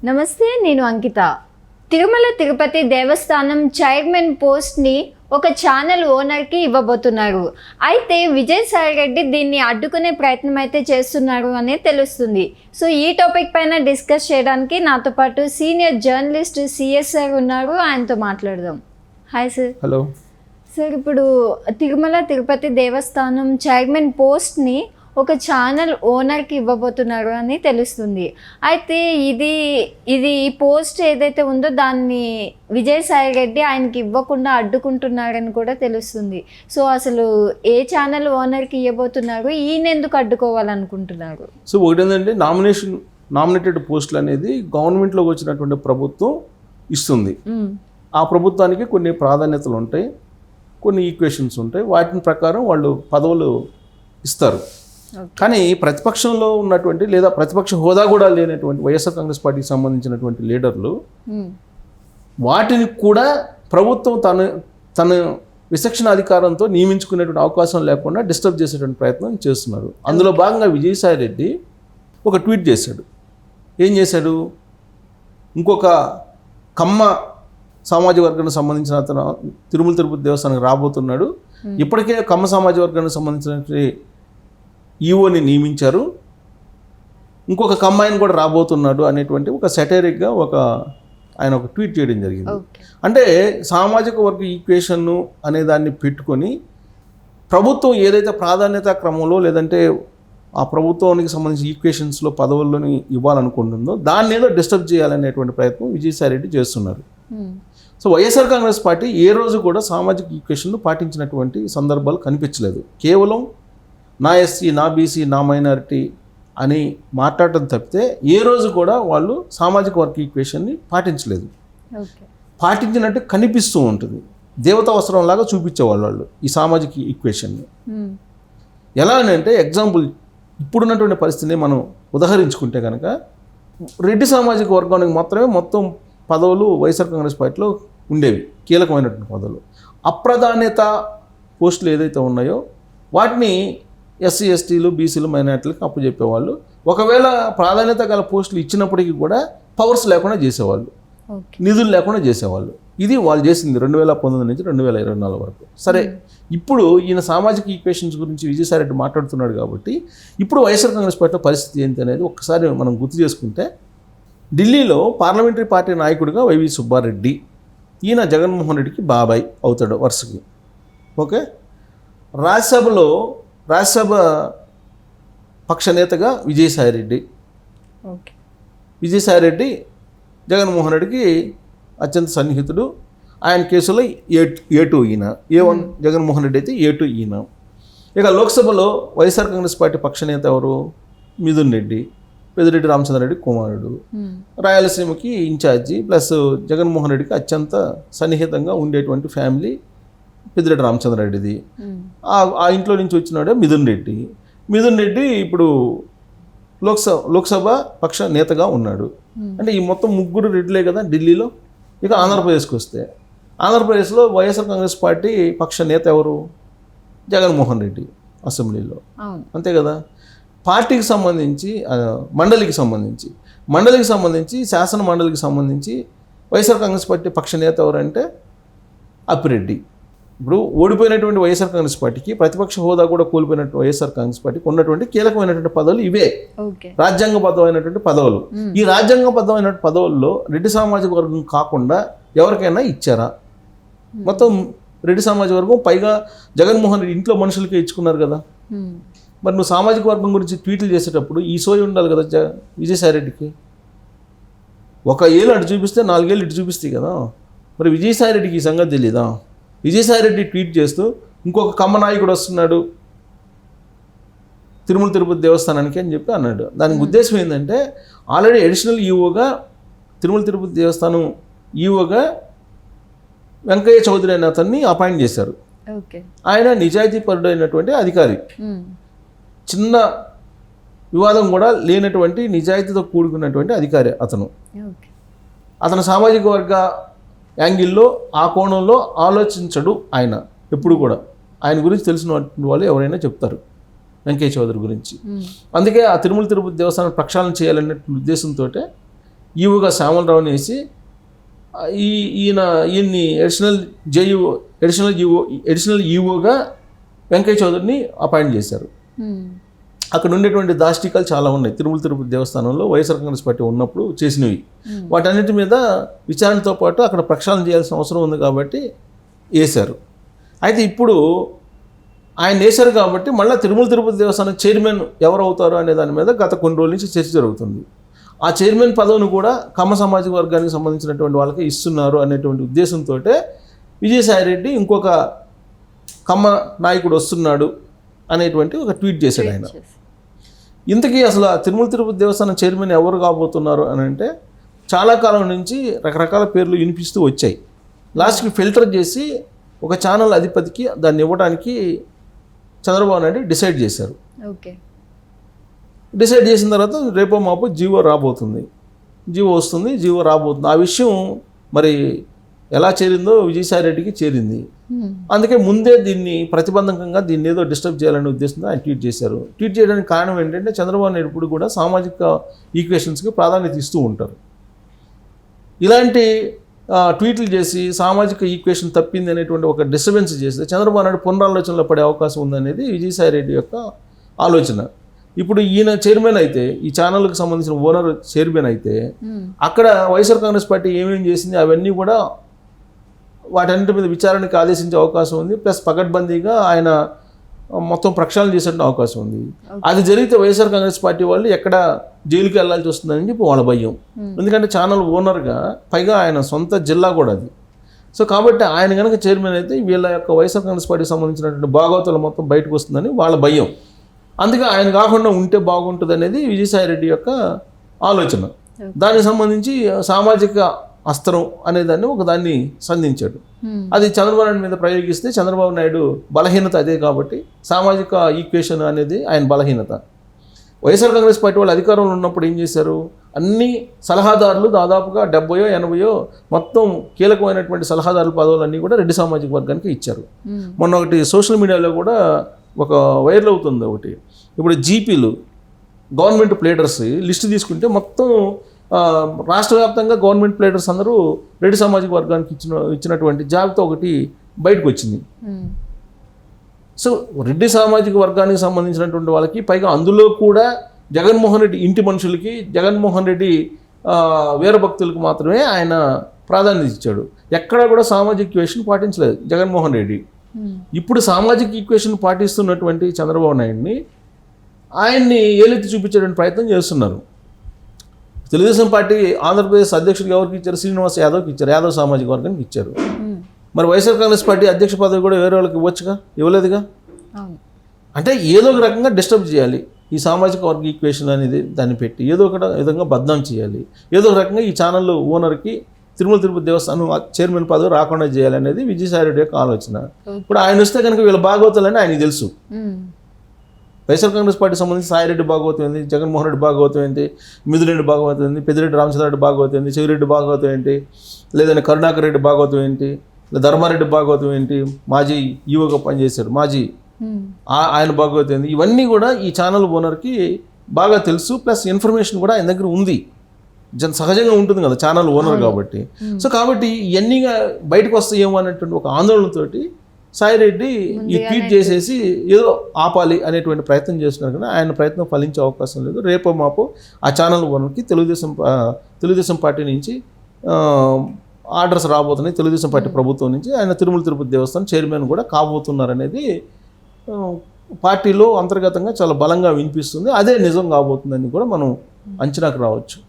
నమస్తే, నేను అంకిత. తిరుమల తిరుపతి దేవస్థానం చైర్మన్ పోస్ట్ని ఒక ఛానల్ ఓనర్కి ఇవ్వబోతున్నారు. అయితే విజయసాయి రెడ్డి దీన్ని అడ్డుకునే ప్రయత్నం అయితే చేస్తున్నారు అని తెలుస్తుంది. సో ఈ టాపిక్ పైన డిస్కస్ చేయడానికి నాతో పాటు సీనియర్ జర్నలిస్ట్ సిఎస్ సార్ ఉన్నారు. ఆయనతో మాట్లాడదాం. Hi sir. హలో సార్, ఇప్పుడు తిరుమల తిరుపతి దేవస్థానం చైర్మన్ పోస్ట్ని ఒక ఛానల్ ఓనర్కి ఇవ్వబోతున్నారు అని తెలుస్తుంది. అయితే ఇది ఈ పోస్ట్ ఏదైతే ఉందో దాన్ని విజయసాయి రెడ్డి ఆయనకి ఇవ్వకుండా అడ్డుకుంటున్నారని కూడా తెలుస్తుంది. సో అసలు ఏ ఛానల్ ఓనర్కి ఇవ్వబోతున్నారు, ఈయన ఎందుకు అడ్డుకోవాలనుకుంటున్నారు? సో ఒకటి ఏంటంటే నామినేటెడ్ పోస్టులు అనేది గవర్నమెంట్లోకి వచ్చినటువంటి ప్రభుత్వం ఇస్తుంది. ఆ ప్రభుత్వానికి కొన్ని ప్రాధాన్యతలు ఉంటాయి, కొన్ని ఈక్వేషన్స్ ఉంటాయి, వాటిని ప్రకారం వాళ్ళు పదవులు ఇస్తారు. కానీ ప్రతిపక్షంలో ఉన్నటువంటి లేదా ప్రతిపక్ష హోదా కూడా లేనటువంటి వైఎస్ఆర్ కాంగ్రెస్ పార్టీకి సంబంధించినటువంటి లీడర్లు వాటిని కూడా ప్రభుత్వం తన విచక్షణ అధికారంతో నియమించుకునేటువంటి అవకాశం లేకుండా డిస్టర్బ్ చేసేటువంటి ప్రయత్నం చేస్తున్నారు. అందులో భాగంగా విజయసాయి రెడ్డి ఒక ట్వీట్ చేశాడు. ఏం చేశాడు? ఇంకొక కమ్మ సామాజిక వర్గానికి సంబంధించిన అతను తిరుమల తిరుపతి దేవస్థానానికి రాబోతున్నాడు. ఇప్పటికే కమ్మ సామాజిక వర్గానికి సంబంధించిన ఈఓని నియమించారు, ఇంకొక కమ్మాయిని కూడా రాబోతున్నాడు అనేటువంటి ఒక సెటైరిక్గా ఆయన ఒక ట్వీట్ చేయడం జరిగింది. అంటే సామాజిక వర్గ ఈక్వేషన్ను అనే దాన్ని పెట్టుకొని ప్రభుత్వం ఏదైతే ప్రాధాన్యత క్రమంలో లేదంటే ఆ ప్రభుత్వానికి సంబంధించిన ఈక్వేషన్స్లో పదవుల్లోని ఇవ్వాలనుకుంటుందో దాన్ని ఏదో డిస్టర్బ్ చేయాలనేటువంటి ప్రయత్నం విజయసాయి రెడ్డి చేస్తున్నారు. సో వైఎస్ఆర్ కాంగ్రెస్ పార్టీ ఏ రోజు కూడా సామాజిక ఈక్వేషన్ను పాటించినటువంటి సందర్భాలు కనిపించలేదు. కేవలం నా ఎస్సీ, నా బీసీ, నా మైనారిటీ అని మాట్లాడటం తప్పితే ఏ రోజు కూడా వాళ్ళు సామాజిక వర్గ ఈక్వేషన్ని పాటించలేదు. పాటించినట్టు కనిపిస్తూ ఉంటుంది, దేవతా అవసరంలాగా చూపించేవాళ్ళు వాళ్ళు ఈ సామాజిక ఈక్వేషన్ని. ఎలా అని అంటే ఎగ్జాంపుల్ ఇప్పుడున్నటువంటి పరిస్థితిని మనం ఉదాహరించుకుంటే కనుక రెడ్డి సామాజిక వర్గానికి మొత్తం పదవులు వైఎస్ఆర్ కాంగ్రెస్ పార్టీలో ఉండేవి, కీలకమైనటువంటి పదవులు. అప్రాధాన్యత పోస్టులు ఏదైతే ఉన్నాయో వాటిని ఎస్సీ, ఎస్టీలు, బీసీలు, మైనార్టీలకు అప్పచెప్పేవాళ్ళు. ఒకవేళ ప్రాధాన్యత గల పోస్టులు ఇచ్చినప్పటికీ కూడా పవర్స్ లేకుండా చేసేవాళ్ళు, నిధులు లేకుండా చేసేవాళ్ళు. ఇది వాళ్ళు చేసింది 2019 నుంచి 2024 వరకు. సరే, ఇప్పుడు ఈయన సామాజిక ఈక్వేషన్స్ గురించి విజయసాయి రెడ్డి మాట్లాడుతున్నాడు కాబట్టి ఇప్పుడు వైఎస్ఆర్ కాంగ్రెస్ పార్టీలో పరిస్థితి ఏంటి అనేది ఒక్కసారి మనం గుర్తు చేసుకుంటే, ఢిల్లీలో పార్లమెంటరీ పార్టీ నాయకుడిగా వైవి సుబ్బారెడ్డి, ఈయన జగన్మోహన్ రెడ్డికి బాబాయ్ అవుతాడు వరుసకి. ఓకే, రాజ్యసభ పక్ష నేతగా విజయసాయి రెడ్డి జగన్మోహన్ రెడ్డికి అత్యంత సన్నిహితుడు. ఆయన కేసులో A2 ఈయన, A1 జగన్మోహన్ రెడ్డి అయితే A2 ఈయన. ఇక లోక్సభలో వైఎస్ఆర్ కాంగ్రెస్ పార్టీ పక్ష నేత ఎవరు? మిథున్ రెడ్డి, పెద్దిరెడ్డి రామచంద్రారెడ్డి కుమారుడు. రాయలసీమకి ఇన్ఛార్జి ప్లస్ జగన్మోహన్ రెడ్డికి అత్యంత సన్నిహితంగా ఉండేటువంటి ఫ్యామిలీ పెద్దిరెడ్డి రామచంద్రారెడ్డిది. ఆ ఇంట్లో నుంచి వచ్చినాడే మిథున్ రెడ్డి ఇప్పుడు లోక్సభ పక్ష నేతగా ఉన్నాడు. అంటే ఈ మొత్తం ముగ్గురు రెడ్డిలే కదా ఢిల్లీలో. ఇక ఆంధ్రప్రదేశ్కి వస్తే, ఆంధ్రప్రదేశ్లో వైఎస్ఆర్ కాంగ్రెస్ పార్టీ పక్ష నేత ఎవరు? జగన్మోహన్ రెడ్డి అసెంబ్లీలో, అంతే కదా. పార్టీకి సంబంధించి మండలికి సంబంధించి శాసన మండలికి సంబంధించి వైఎస్ఆర్ కాంగ్రెస్ పార్టీ పక్ష నేత ఎవరంటే అప్పిరెడ్డి. ఇప్పుడు ఓడిపోయినటువంటి వైఎస్ఆర్ కాంగ్రెస్ పార్టీకి, ప్రతిపక్ష హోదా కూడా కోల్పోయినటువంటి వైఎస్ఆర్ కాంగ్రెస్ పార్టీకి ఉన్నటువంటి కీలకమైనటువంటి పదవులు ఇవే, రాజ్యాంగబద్ధమైనటువంటి పదవులు. ఈ రాజ్యాంగబద్ధమైనటువంటి పదవుల్లో రెడ్డి సామాజిక వర్గం కాకుండా ఎవరికైనా ఇచ్చారా? మొత్తం రెడ్డి సామాజిక వర్గం, పైగా జగన్మోహన్ రెడ్డి ఇంట్లో మనుషులకే ఇచ్చుకున్నారు కదా. మరి నువ్వు సామాజిక వర్గం గురించి ట్వీట్లు చేసేటప్పుడు ఈ సోయి ఉండాలి కదా విజయసాయి రెడ్డికి. ఒక ఏళ్ళు అటు చూపిస్తే 4 ఏళ్ళు ఇటు చూపిస్తాయి కదా. మరి విజయసాయి రెడ్డికి ఈ సంగతి తెలీదా? విజయసాయి రెడ్డి ట్వీట్ చేస్తూ ఇంకొక కమ్మ నాయకుడు వస్తున్నాడు తిరుమల తిరుపతి దేవస్థానానికి అని చెప్పి అన్నాడు. దానికి ఉద్దేశం ఏంటంటే, ఆల్రెడీ అడిషనల్ ఈఓగా తిరుమల తిరుపతి దేవస్థానం ఈఓగా వెంకయ్య చౌదరి అనే అతన్ని అపాయింట్ చేశారు. ఆయన నిజాయితీపరుడైనటువంటి అధికారి, చిన్న వివాదం కూడా లేనటువంటి నిజాయితీతో కూడుకున్నటువంటి అధికారి అతను సామాజిక వర్గ యాంగిల్లో ఆ కోణంలో ఆలోచించడు ఆయన ఎప్పుడు కూడా. ఆయన గురించి తెలిసిన వాళ్ళు ఎవరైనా చెప్తారు వెంకయ్య చౌదరి గురించి. అందుకే ఆ తిరుమల తిరుపతి దేవస్థానం ప్రక్షాళన చేయాలనే ఉద్దేశంతో ఈవోగా శ్యామలరావుని వేసి ఈయన్ని అడిషనల్ ఈవోగా వెంకయ్య చౌదరిని అపాయింట్ చేశారు. అక్కడ ఉండేటువంటి దాష్టికాలు చాలా ఉన్నాయి తిరుమల తిరుపతి దేవస్థానంలో వైఎస్ఆర్ కాంగ్రెస్ పార్టీ ఉన్నప్పుడు చేసినవి. వాటన్నిటి మీద విచారణతో పాటు అక్కడ ప్రక్షాళన చేయాల్సిన అవసరం ఉంది కాబట్టి వేశారు. అయితే ఇప్పుడు ఆయన వేశారు కాబట్టి మళ్ళీ తిరుమల తిరుపతి దేవస్థానం చైర్మన్ ఎవరు అవుతారు అనే దాని మీద గత కొన్ని రోజుల నుంచి చర్చ జరుగుతుంది. ఆ చైర్మన్ పదవిని కూడా కమ్మ సామాజిక వర్గానికి సంబంధించినటువంటి వాళ్ళకి ఇస్తున్నారు అనేటువంటి ఉద్దేశంతో విజయసాయిరెడ్డి ఇంకొక కమ్మ నాయకుడు వస్తున్నాడు అనేటువంటి ఒక ట్వీట్ చేశాడు ఆయన. ఇంతకీ అసలు ఆ తిరుమల తిరుపతి దేవస్థానం చైర్మన్ ఎవరు కాబోతున్నారు అని అంటే చాలా కాలం నుంచి రకరకాల పేర్లు వినిపిస్తూ వచ్చాయి. లాస్ట్కి ఫిల్టర్ చేసి ఒక ఛానల్ అధిపతికి దాన్ని ఇవ్వడానికి చంద్రబాబు నాయుడు డిసైడ్ చేశారు. డిసైడ్ చేసిన తర్వాత రేపో మాపో జీవో రాబోతుంది, జీవో వస్తుంది, జీవో రాబోతుంది. ఆ విషయం మరి ఎలా చేరిందో విజయసాయిరెడ్డికి చేరింది. అందుకే ముందే దీన్ని ప్రతిబంధకంగా దీన్ని ఏదో డిస్టర్బ్ చేయాలనే ఉద్దేశంతో ఆయన ట్వీట్ చేశారు. ట్వీట్ చేయడానికి కారణం ఏంటంటే చంద్రబాబు నాయుడు ఇప్పుడు కూడా సామాజిక ఈక్వేషన్స్కి ప్రాధాన్యత ఇస్తూ ఉంటారు. ఇలాంటి ట్వీట్లు చేసి సామాజిక ఈక్వేషన్ తప్పింది అనేటువంటి ఒక డిస్టర్బెన్స్ చేస్తే చంద్రబాబు నాయుడు పునరాలోచనలో పడే అవకాశం ఉందనేది విజయసాయిరెడ్డి యొక్క ఆలోచన. ఇప్పుడు ఈయన చైర్మన్ అయితే, ఈ ఛానల్కి సంబంధించిన ఓనర్ చైర్మన్ అయితే, అక్కడ వైఎస్ఆర్ కాంగ్రెస్ పార్టీ ఏమేమి చేసింది అవన్నీ కూడా వాటన్నిటి మీద విచారణకి ఆదేశించే అవకాశం ఉంది. ప్లస్ పకడ్బందీగా ఆయన మొత్తం ప్రక్షాళన చేసే అవకాశం ఉంది. అది జరిగితే వైఎస్ఆర్ కాంగ్రెస్ పార్టీ వాళ్ళు ఎక్కడ జైలుకి వెళ్ళాల్సి వస్తుందని చెప్పి వాళ్ళ భయం. ఎందుకంటే ఛానల్ ఓనర్గా పైగా ఆయన సొంత జిల్లా కూడా అది. సో కాబట్టి ఆయన కనుక చైర్మన్ అయితే వీళ్ళ యొక్క వైఎస్ఆర్ కాంగ్రెస్ పార్టీకి సంబంధించినటువంటి భాగవతాలు మొత్తం బయటకు వస్తుందని వాళ్ళ భయం. అందుకే ఆయన కాకుండా ఉంటే బాగుంటుంది అనేది విజయసాయిరెడ్డి యొక్క ఆలోచన. దానికి సంబంధించి సామాజిక అస్త్రం అనేదాన్ని ఒకదాన్ని సంధించాడు. అది చంద్రబాబు నాయుడు మీద ప్రయోగిస్తే చంద్రబాబు నాయుడు బలహీనత అదే కాబట్టి సామాజిక ఈక్వేషన్ అనేది ఆయన బలహీనత. వైఎస్ఆర్ కాంగ్రెస్ పార్టీ వాళ్ళు అధికారంలో ఉన్నప్పుడు ఏం చేశారు, అన్ని సలహాదారులు దాదాపుగా 70-80 మొత్తం కీలకమైనటువంటి సలహాదారుల పదవులన్నీ కూడా రెడ్డి సామాజిక వర్గానికి ఇచ్చారు. మొన్న ఒకటి సోషల్ మీడియాలో కూడా ఒక వైరల్ అవుతుంది ఒకటి. ఇప్పుడు జీపీలు గవర్నమెంట్ ప్లేడర్స్ లిస్ట్ తీసుకుంటే మొత్తం రాష్ట్ర వ్యాప్తంగా గవర్నమెంట్ ప్లేడర్స్ అందరూ రెడ్డి సామాజిక వర్గానికి ఇచ్చినటువంటి జాబితా ఒకటి బయటకు వచ్చింది. సో రెడ్డి సామాజిక వర్గానికి సంబంధించినటువంటి వాళ్ళకి పైగా అందులో కూడా జగన్మోహన్ రెడ్డి ఇంటి మనుషులకి, జగన్మోహన్ రెడ్డి వీరభక్తులకు మాత్రమే ఆయన ప్రాధాన్యత ఇచ్చాడు. ఎక్కడా కూడా సామాజిక ఈక్వేషన్ పాటించలేదు జగన్మోహన్ రెడ్డి. ఇప్పుడు సామాజిక ఈక్వేషన్ పాటిస్తున్నటువంటి చంద్రబాబు నాయుడిని ఆయన్ని ఏలెత్తి చూపించేటువంటి ప్రయత్నం చేస్తున్నారు. తెలుగుదేశం పార్టీ ఆంధ్రప్రదేశ్ అధ్యక్షుడికి ఎవరికి ఇచ్చారు, శ్రీనివాస్ యాదవ్కి ఇచ్చారు, యాదవ్ సామాజిక వర్గానికి ఇచ్చారు. మరి వైఎస్ఆర్ కాంగ్రెస్ పార్టీ అధ్యక్ష పదవి కూడా వేరే వాళ్ళకి ఇవ్వచ్చుగా, ఇవ్వలేదుగా. అంటే ఏదో ఒక రకంగా డిస్టర్బ్ చేయాలి ఈ సామాజిక వర్గ ఈక్వేషన్ అనేది, దాన్ని పెట్టి ఏదో ఒక విధంగా బద్నాం చేయాలి. ఏదో ఒక రకంగా ఈ ఛానల్ ఓనర్కి తిరుమల తిరుపతి దేవస్థానం చైర్మన్ పదవి రాకుండా చేయాలనేది విజయసాయిరెడ్డి యొక్క ఆలోచన. ఇప్పుడు ఆయన వస్తే కనుక వీళ్ళ భాగవతాలని ఆయనకి తెలుసు. వైఎస్ఆర్ కాంగ్రెస్ పార్టీ సంబంధించి సాయిరెడ్డి భాగవతం ఏంటి, జగన్మోహన్ రెడ్డి భాగవతం ఏంటి, మిథునరెడ్డి భాగవతం ఏంటి, పెద్దిరెడ్డి రామచంద్రరెడ్డి భాగవతం ఏంటి, చెవిరెడ్డి భాగవతం ఏంటి, లేదంటే కరుణాకర్ రెడ్డి భాగవతం ఏంటి, లేదా ధర్మారెడ్డి భాగవతం ఏంటి, మాజీ ఈవోగా పనిచేశారు మాజీ ఆయన భాగవతం ఏంటి, ఇవన్నీ కూడా ఈ ఛానల్ ఓనర్కి బాగా తెలుసు. ప్లస్ ఇన్ఫర్మేషన్ కూడా ఆయన దగ్గర ఉంది, సహజంగా ఉంటుంది కదా ఛానల్ ఓనర్ కాబట్టి. సో కాబట్టి ఇవన్నీ బయటకు వస్తాయేమో అనేటువంటి ఒక ఆందోళనతోటి సాయిరెడ్డి ఈ ట్వీట్ చేసేసి ఏదో ఆపాలి అనేటువంటి ప్రయత్నం చేస్తున్నారు. కానీ ఆయన ప్రయత్నం ఫలించే అవకాశం లేదు. రేపో మాపో ఆ ఛానల్ ఓనర్కి తెలుగుదేశం పార్టీ నుంచి ఆర్డర్స్ రాబోతున్నాయి. తెలుగుదేశం పార్టీ ప్రభుత్వం నుంచి ఆయన తిరుమల తిరుపతి దేవస్థానం చైర్మన్ కూడా కాబోతున్నారనేది పార్టీలో అంతర్గతంగా చాలా బలంగా వినిపిస్తుంది. అదే నిజం కాబోతుందని కూడా మనం అంచనాకు రావచ్చు.